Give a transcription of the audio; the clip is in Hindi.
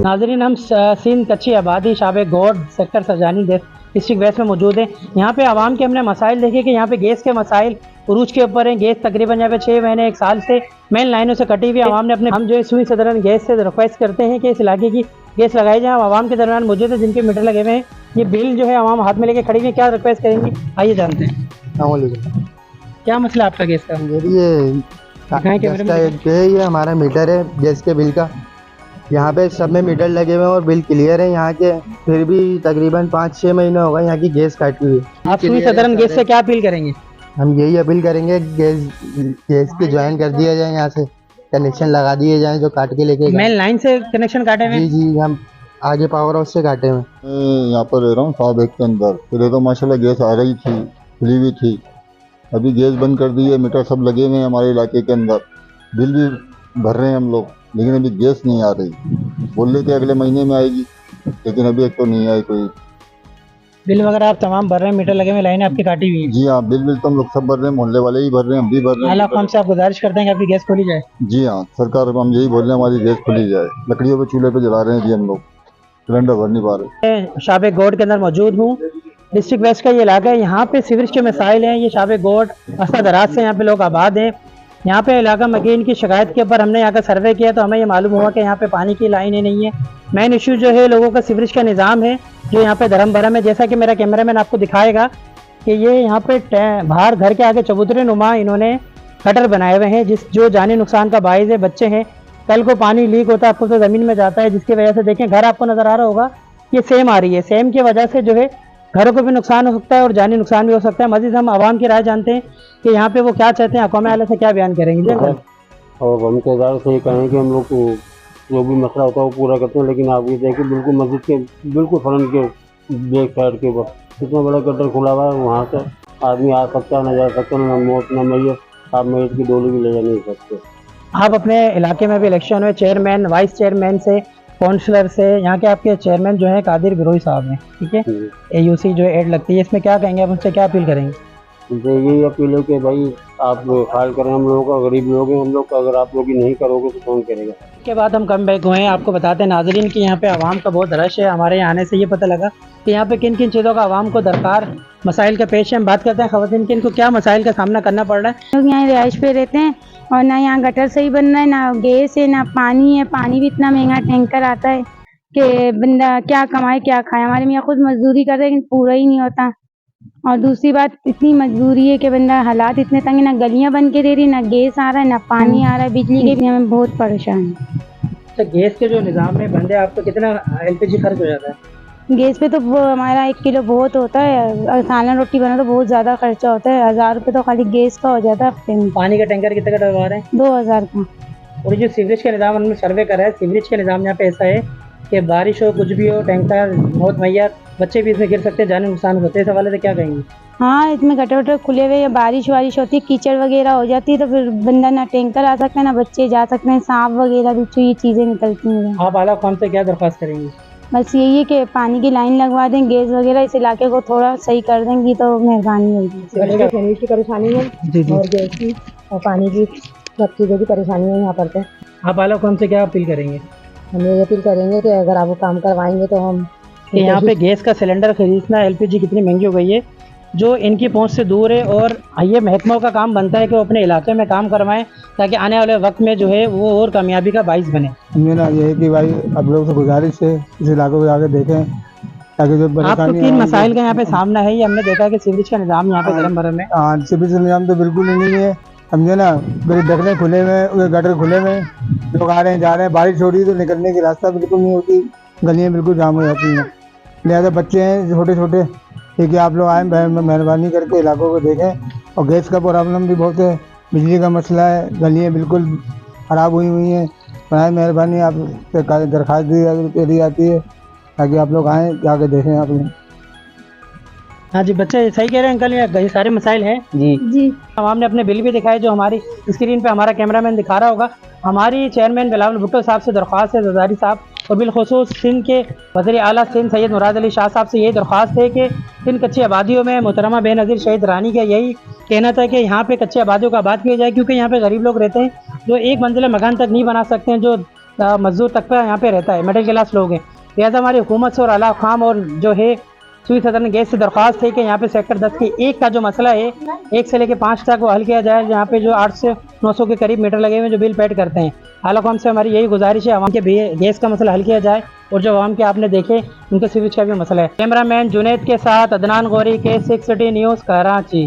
नाजरीन, हम सिंध कच्ची आबादी शाबे गोड सेक्टर सरजानी डिस्ट्रिक्ट वेस्ट में मौजूद है। यहाँ पे आवाम के हमने मसाइल देखे कि यहाँ पे गैस के मसाइल उरूज के ऊपर हैं। गैस तकरीबन यहाँ पे 6 महीने 1 साल से मेन लाइनों से कटी हुई। आवाम ने अपने हम जो है सुई सदरन गैस से रिक्वेस्ट करते हैं कि इस इलाके की गैस लगाई जाए। आवाम के दरमियान मौजूद है जिनके मीटर लगे हुए हैं। ये बिल जो है आवाम हाथ में लेके खड़ी हुई, क्या रिक्वेस्ट करेंगी आइए जानते हैं। क्या मसला आपका गैस का? ये हमारा मीटर है गैस के बिल का। यहाँ पे सब में मीटर लगे हुए हैं और बिल क्लियर है यहाँ के। फिर भी तकरीबन 5-6 महीने हो गए यहाँ की गैस काटी हुई। आप सुई सदरन गैस से क्या अपील करेंगे? हम यही अपील करेंगे गैस के ज्वाइन कर दिया जाए, यहाँ से कनेक्शन लगा दिए जाए जो काट के लेके। मेन लाइन से कनेक्शन काटे हुए? जी, हम आगे पावर हाउस से काटे हुए। यहाँ पर रह रहा हूँ साहब एक के अंदर। पहले तो माशाल्लाह गैस आ रही थी, खुली हुई थी। अभी गैस बंद कर दी है, मीटर सब लगे हुए हैं हमारे इलाके के अंदर। बिल भी भर रहे हैं हम लोग, लेकिन अभी गैस नहीं आ रही। बोल रहे थे अगले महीने में आएगी, लेकिन अभी एक तो नहीं आई कोई। बिल वगैरह आप तमाम भर रहे हैं, मीटर लगे हुए, लाइन आपकी काटी हुई है? जी हाँ, बिल तो हम लोग सब भर रहे हैं, मोहल्ले वाले ही भर रहे हैं, हम भी भर रहे हैं। हमसे आप गुजारिश करते हैं कि आपकी गैस खोली जाए। जी हाँ, सरकार को हम यही बोल रहे हैं हमारी गैस खोली जाए। लकड़ियों पे चूल्हे पे जला रहे हैं जी, हम लोग सिलेंडर भर नहीं पा रहे। शाबे गोड के अंदर मौजूद हूँ। डिस्ट्रिक्ट वेस्ट का ये इलाका है। यहाँ पे सीवरेज के मसाइल हैं। ये शाबे गोड असा दराज से यहाँ पे लोग आबाद हैं। यहाँ पे इलाका मकीन की शिकायत के ऊपर हमने यहाँ का सर्वे किया तो हमें ये मालूम हुआ कि यहाँ पे पानी की लाइनें नहीं है। मेन इशू जो है लोगों का सीवरेज का निज़ाम है जो यहाँ पे धर्म भरम है। जैसा कि मेरा कैमरामैन आपको दिखाएगा कि ये यहाँ पे बाहर घर के आगे चबूतरे नुमा इन्होंने गटर बनाए हुए हैं जो जानी नुकसान का बाइस है। बच्चे हैं, कल को पानी लीक होता है आपको तो ज़मीन में जाता है, जिसकी वजह से देखें घर आपको नज़र आ रहा होगा ये सेम आ रही है। सेम की वजह से जो है घरों को भी नुकसान हो सकता है और जानी नुकसान भी हो सकता है। मजीद हम आवाम की राय जानते हैं कि यहाँ पे वो क्या चाहते हैं, हुक्म आला से क्या बयान करेंगे। और हम तो इदारे से ये कहें कि हम लोग को जो भी मसला होता है वो पूरा करते हैं, लेकिन आप ये देखिए बिल्कुल मस्जिद के बिल्कुल फ्रंट के बैक साइड के ऊपर इतना बड़ा गटर खुला हुआ है। वहाँ से आदमी आ सकता है, न जा सकता, न मौत न मैयत। आप मैयत की डोली भी ले जा नहीं सकते। आप अपने इलाके में भी इलेक्शन हुए, चेयरमैन वाइस चेयरमैन से काउंसलर से, यहाँ के आपके चेयरमैन जो है कादिर बिरोई साहब हैं, ठीक है। AUC जो एड लगती है इसमें क्या कहेंगे आप, उनसे क्या अपील करेंगे? उनसे यही अपील है कि भाई आप ख्याल करें हम लोगों का, गरीब लोग हैं हम लोग का। अगर आप लोग ही नहीं करोगे तो कौन करेगा? इसके बाद हम कम बैक हुए हैं। आपको बताते हैं नाजरीन कि यहाँ पे आवाम का बहुत रश है। हमारे यहाँ आने से ये पता लगा कि यहाँ पे किन किन चीज़ों का आवाम को दरकार मसाइल का पेश है। हम बात करते हैं ख़वातीन की, इनको क्या मसाइल का सामना करना पड़ रहा है। लोग यहाँ रिहाइश पे रहते हैं और ना यहाँ गटर सही बन रहा है, ना गैस है, ना पानी है। पानी भी इतना महंगा टैंकर आता है कि बंदा क्या कमाए क्या खाए। हमारे यहाँ खुद मजदूरी करते हैं लेकिन पूरा ही नहीं होता। और दूसरी बात इतनी मजबूरी है कि बंदा हालात इतने तंग है, ना गलियां बन के दे रही, ना गैस आ रहा है, ना पानी आ रहा है, बिजली के भी हमें बहुत परेशान है। तो गैस के जो निज़ाम में बंदे आपको कितना LPG खर्च हो जाता है? गैस पे तो वो हमारा 1 किलो बहुत होता है। सालन रोटी बना तो बहुत ज़्यादा खर्चा होता है। 1000 रुपये तो खाली गैस का हो जाता है हफ्ते में। पानी का टैंकर कितने का डलवा रहे हैं? 2000 का। और जो सीवरेज का निज़ाम हमने सर्वे करा है, सीवरेज का निज़ाम यहाँ पे ऐसा है कि बारिश हो कुछ भी हो, टैंकर मौत मैयत, बच्चे भी इसमें गिर सकते हैं, जाने नुकसान होते हैं। इस हवाले से क्या कहेंगे? हाँ, इसमें गटर वटर खुले हुए या बारिश वारिश होती है, कीचड़ वगैरह हो जाती है तो फिर बंदा ना टैंकर आ सकता है ना बच्चे जा सकते हैं। सांप वगैरह भी तो ये चीज़ें निकलती हैं। आप आला कौन से क्या दरख्वास्त करेंगे? बस यही है कि पानी की लाइन लगवा दें, गैस वगैरह इस इलाके को थोड़ा सही कर देंगी तो मेहरबानी होगी। की परेशानी है और गैस की और पानी की सब चीज़ों की परेशानी है यहाँ पर। आप आला कौन से क्या अपील करेंगे? हम ये अपील करेंगे कि अगर आप वो काम करवाएंगे तो हम यहाँ पे गैस का सिलेंडर खरीदना, LPG कितनी महंगी हो गई है जो इनकी पहुंच से दूर है। और ये महकमों का काम बनता है कि वो अपने इलाके में काम करवाएं ताकि आने वाले वक्त में जो है वो और कामयाबी का बाइस बने। मेरा ये है कि भाई आप लोग से गुजारिश है इस इलाके को जाकर देखें ताकि जो आपको 3 मसाइल का यहाँ पे सामना है। ये हमने देखा कि सीवरेज का निज़ाम यहाँ पे धर्म भरम है। हाँ, सीवरेज का निज़ाम तो बिल्कुल ही नहीं है, समझे ना। मेरे ढकने खुले में, गटर खुले में, लोग आ रहे हैं जा रहे हैं। बारिश हो रही है तो निकलने की रास्ता बिल्कुल नहीं होती, गलियाँ बिल्कुल जाम हो जाती हैं। लिहाजा बच्चे हैं छोटे छोटे, ठीक है, आप लोग आए मेहरबानी करके इलाकों को देखें। और गैस का प्रॉब्लम भी बहुत है, बिजली का मसला है, गलियाँ बिल्कुल ख़राब हुई हैं। बनाए मेहरबानी आप दरख्वास्त दी जाती है ताकि आप लोग आएँ जाके देखें आप लोग। हाँ जी, बच्चे सही कह रहे हैं अंकल, ये सारे मसाइल हैं जी। आवाम ने अपने बिल भी दिखाए जो हमारी स्क्रीन पे हमारा कैमरामैन दिखा रहा होगा। हमारी चेयरमैन बिलावल भुट्टो साहब से दरख्वास्त है, जरदारी साहब और बिलखुसूस सिंध के वज़ीर आला सिंध सैयद मुराद अली शाह साहब से यही दरख्वास्त है कि सिंध कच्ची आबादियों में मोहतरमा बेनज़ीर शहीद रानी का यही कहना था कि यहाँ पे कच्ची आबादियों का आबाद किया जाए, क्योंकि यहाँ पे गरीब लोग रहते हैं जो एक मंजिला मकान तक नहीं बना सकते हैं, जो मजदूर तबका यहाँ पे रहता है, मिडिल क्लास लोग हैं। लिहाजा हमारी हुकूमत से और आला हुकाम और जो है सूई सदर गैस से दरख्वास्त है कि यहाँ पे सेक्टर 10 के 1 का जो मसला है 1 से लेकर 5 तक वो हल किया जाए, जहाँ पे जो 8 से 900 के करीब मीटर लगे हुए हैं जो बिल पेड करते हैं। आला हुकाम से हमारी यही गुजारिश है आवाम के गैस का मसला हल किया जाए और जो आवाम के आपने देखे उनके सीवेज का भी मसला है। कैमरामैन जुनैद के साथ अदनान गौरी के 6 सिटी न्यूज़ कराची।